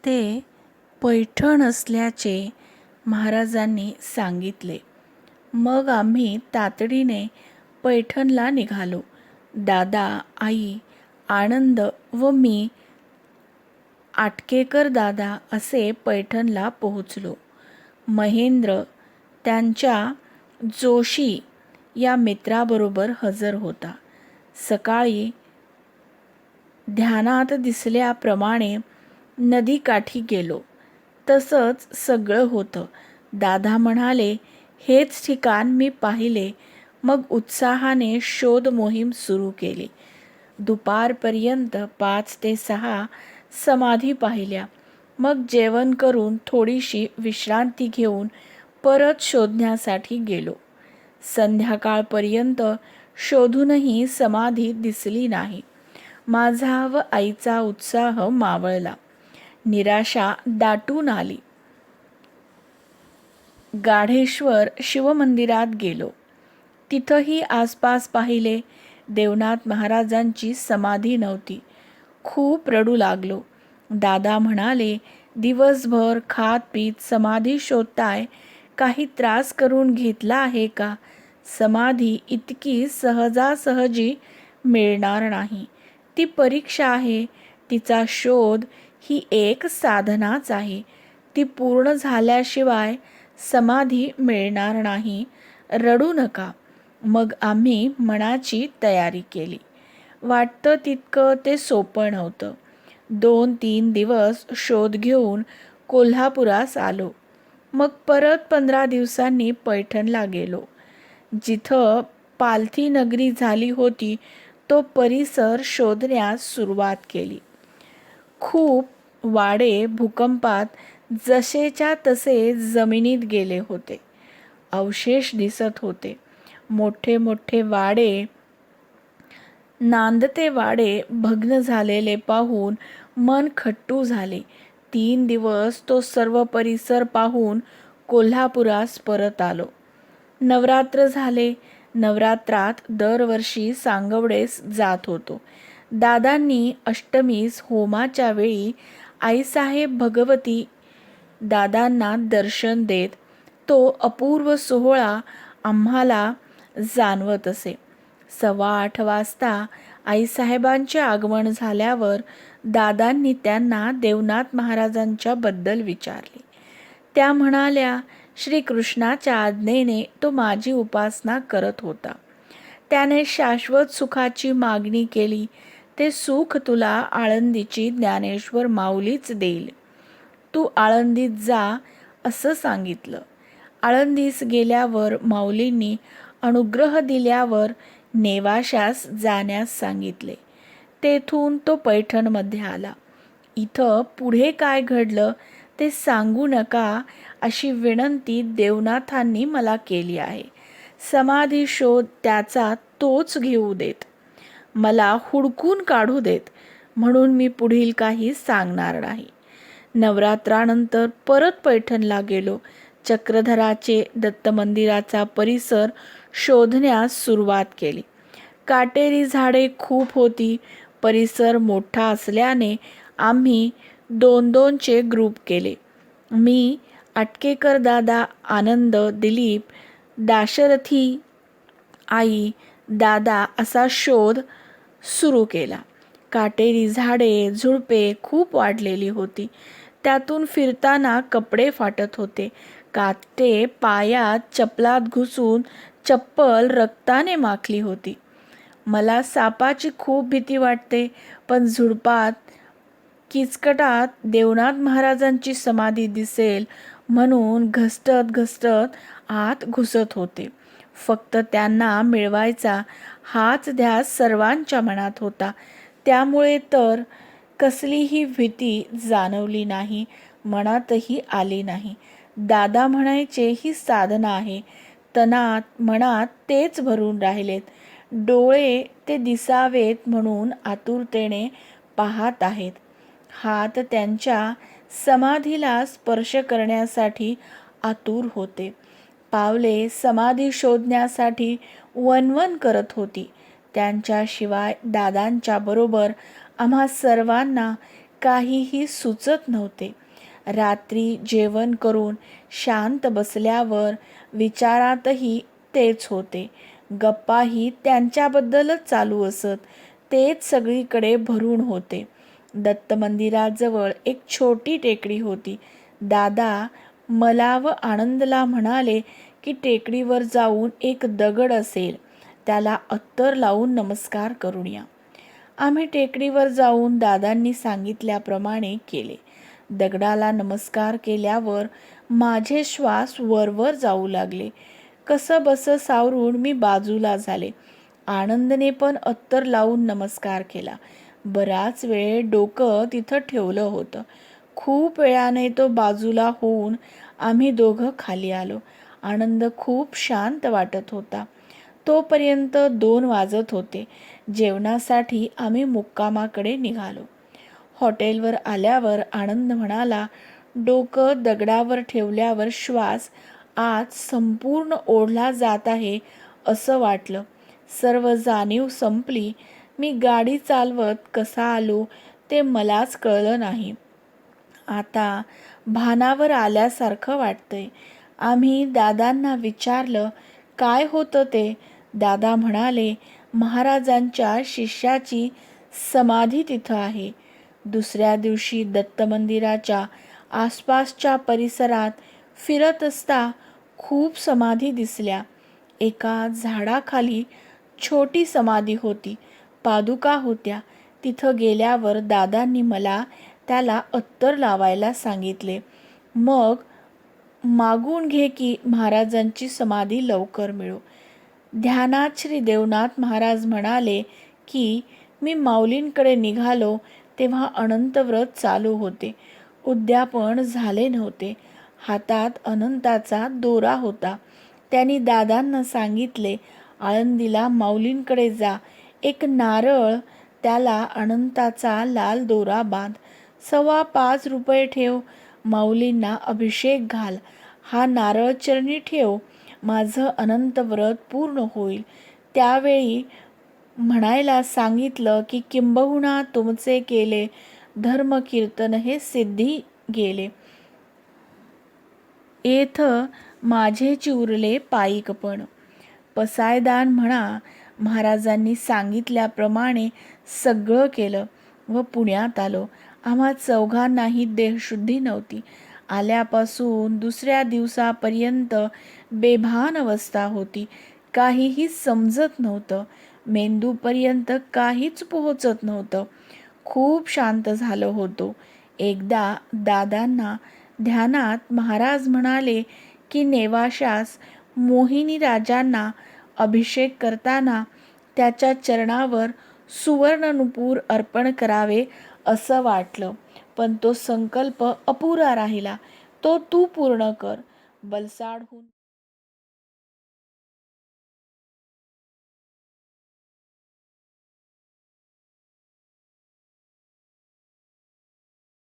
ते पैठण असल्याचे महाराजांनी सांगितले. मग आम्ही तातडीने पैठणला निघालो. दादा, आई, आनंद व मी आटकेकर दादा असे पैठणला पोहोचलो. महेंद्र त्यांच्या जोशी या मित्राबरोबर हजर होता. सकाळी ध्यानात दिसल्याप्रमाणे नदीकाठी गेलो. तसंच सगळं होतं. दादा म्हणाले, हेच ठिकाण मी पाहिले. मग उत्साहाने शोध मोहीम सुरू केली. दुपारपर्यंत 5 ते 6 समाधी पाहिल्या. मग जेवण करून थोडीशी विश्रांती घेऊन परत शोधण्यासाठी गेलो. संध्याकाळपर्यंत शोधूनही समाधी दिसली नाही. माझा व आईचा उत्साह मावळला. निराशा दाटून आली. गाढेश्वर शिवमंदिरात गेलो. तिथंही आसपास पाहिले. देवनाथ महाराजांची समाधी नव्हती. खूप रडू लागलो. दादा म्हणाले, दिवसभर खात पीत समाधी शोधताय, काही त्रास करून घेतला आहे का? समाधी इतकी सहजासहजी मिळणार नाही. ती परीक्षा आहे. तिचा शोध ही एक साधनाच आहे. ती पूर्ण झाल्याशिवाय समाधी मिळणार नाही. रडू नका. मग आम्ही मनाची तयारी केली. वाटतं तितकं ते सोपं नव्हतं. 2-3 दिवस शोध घेऊन कोल्हापुरास आलो. मग परत 15 दिवसांनी पैठणला गेलो. जिथं पालथी नगरी झाली होती तो परिसर शोधण्यास सुरुवात केली. खूप वाडे भूकंपात जसेच्या तसे जमिनीत गेले होते. अवशेष दिसत होते. मोठे मोठे वाडे, नांदते वाडे भग्न झालेले पाहून मन खट्टू झाले. 3 दिवस तो सर्व परिसर पाहून कोल्हापुरास परत आलो. नवरात्र झाले. नवरात्रात दरवर्षी सांगवडेस जात होतो. दादांनी अष्टमीस होमाच्या वेळी आईसाहेब भगवती दादांना दर्शन देत तो अपूर्व सोहळा आम्हाला जाणवत असे. 7:15 वाजता आईसाहेबांचे आगमन झाल्यावर दादांनी त्यांना देवनाथ महाराजांच्या बद्दल विचारले. त्या म्हणाल्या, श्रीकृष्णाच्या आज्ञेने तो माझी उपासना करत होता. त्याने शाश्वत सुखाची मागणी केली. ते सुख तुला आळंदीची ज्ञानेश्वर माऊलीच देईल. तू आळंदीत जा असं सांगितलं. आळंदीस गेल्यावर माऊलींनी अनुग्रह दिल्यावर नेवाशास जाण्यास सांगितले. तेथून तो पैठणमध्ये आला. इथं पुढे काय घडलं ते सांगू नका अशी विनंती देवनाथांनी मला केली आहे. समाधी शोध त्याचा तोच घेऊ देत. मला हुडकून काढू देत. म्हणून मी पुढील काही सांगणार नाही. नवरात्रानंतर परत पैठणला गेलो. चक्रधराचे दत्त मंदिराचा परिसर शोधण्यास सुरुवात केली. काटेरी झाडे खूप होती. परिसर मोठा असल्याने आम्ही 2-2चे ग्रुप केले. मी, आटकेकर दादा, आनंद, दिलीप, दाशरथी, आई, दादा असा शोध सुरू केला. काटेरी झाडे, झुडपे खूप वाढलेली होती. त्यातून फिरताना कपडे फाटत होते. काटे पायात चपलात घुसून चप्पल रक्ताने माखली होती. मला सापाची खूप भीती वाटते, पण झुडपात किचकटात देवनाथ महाराजांची समाधी दिसेल म्हणून घसटत घसटत आत घुसत होते. फक्त त्यांना मिळवायचा हाच ध्यास सर्वांच्या मनात होता. त्यामुळे तर कसलीही भीती जाणवली नाही, मनातही आली नाही. दादा म्हणायचे, ही साधना आहे. तनात मनात तेच भरून राहिलेत. डोळे ते दिसावेत म्हणून आतुरतेने पाहत आहेत. हात त्यांच्या समाधीला स्पर्श करण्यासाठी आतुर होते. पावले समाधी शोधण्यासाठी वणवण करत होती. त्यांच्याशिवाय दादांच्या बरोबर आम्हा सर्वांना काहीही सुचत नव्हते. रात्री जेवण करून शांत बसल्यावर विचारातही तेच होते. गप्पाही त्यांच्याबद्दलच चालू असत. तेच सगळीकडे भरून होते. दत्त मंदिराजवळ एक छोटी टेकडी होती. दादा मला व आनंदला म्हणाले की टेकडीवर जाऊन एक दगड असेल, त्याला अत्तर लावून नमस्कार करून या. आम्ही टेकडीवर जाऊन दादांनी सांगितल्याप्रमाणे केले. दगडाला नमस्कार केल्यावर माझे श्वास वरवर जाऊ लागले. कसं बसं सावरून मी बाजूला झाले. आनंदने पण अत्तर लावून नमस्कार केला. बराच वेळ डोकं तिथं ठेवलं होतं. खूप वेळाने तो बाजूला होऊन आम्ही दोघं खाली आलो. आनंद खूप शांत वाटत होता. तोपर्यंत 2 वाजत होते. जेवणासाठी आम्ही मुक्कामाकडे निघालो. हॉटेलवर आल्यावर आनंद म्हणाला, डोकं दगडावर ठेवल्यावर श्वास आज संपूर्ण ओढला जात आहे असं वाटलं. सर्व जाणीव संपली. मी गाडी चालवत कसा आलो ते मलाच कळलं नाही. आता भानावर आल्यासारखं वाटतंय. आम्ही दादांना विचारलं, काय होतं ते? दादा म्हणाले, महाराजांच्या शिष्याची समाधी तिथं आहे. दुसऱ्या दिवशी दत्त मंदिराच्या आसपासच्या परिसरात फिरत असता खूप समाधी दिसल्या. एका झाडाखाली छोटी समाधी होती. पादुका होत्या. तिथं गेल्यावर दादांनी मला त्याला अत्तर लावायला सांगितले. मग मागून घे की महाराजांची समाधी लवकर मिळो. ध्यानात श्री देवनाथ महाराज म्हणाले की मी माऊलींकडे निघालो तेव्हा अनंत व्रत चालू होते. उद्यापन झाले नव्हते. हातात अनंताचा दोरा होता. त्यांनी दादांना सांगितले, आळंदीला माऊलींकडे जा. एक नारळ, त्याला अनंताचा लाल दोरा बांध. 5.25 रुपये ठेव. माऊलींना अभिषेक घाल. हा नारळ चरणी ठेव. माझं अनंत व्रत पूर्ण होईल. त्यावेळी म्हणायला सांगितलं की किंबहुना तुमचे केले धर्मकीर्तन हे सिद्धी गेले. येथ माझेच उरले पायिकपण. पसायदान म्हणा. महाराजांनी सांगितल्याप्रमाणे सगळं केलं व पुण्यात आलो. आम्हा चौघांनाही देहशुद्धी नव्हती. आल्यापासून दुसऱ्या दिवसापर्यंत बेभान अवस्था होती. काहीही समजत नव्हतं. मेंदूपर्यंत काहीच पोहोचत नव्हतं. खूप शांत झालो होतो. एकदा दादांना ध्यानात महाराज म्हणाले की नेवाशास मोहिनी राजांना अभिषेक करताना त्याच्या चरणावर सुवर्ण नुपूर अर्पण करावे असं वाटलं, पण तो संकल्प अपुरा राहिला. तो तू पूर्ण कर. बलसाडहून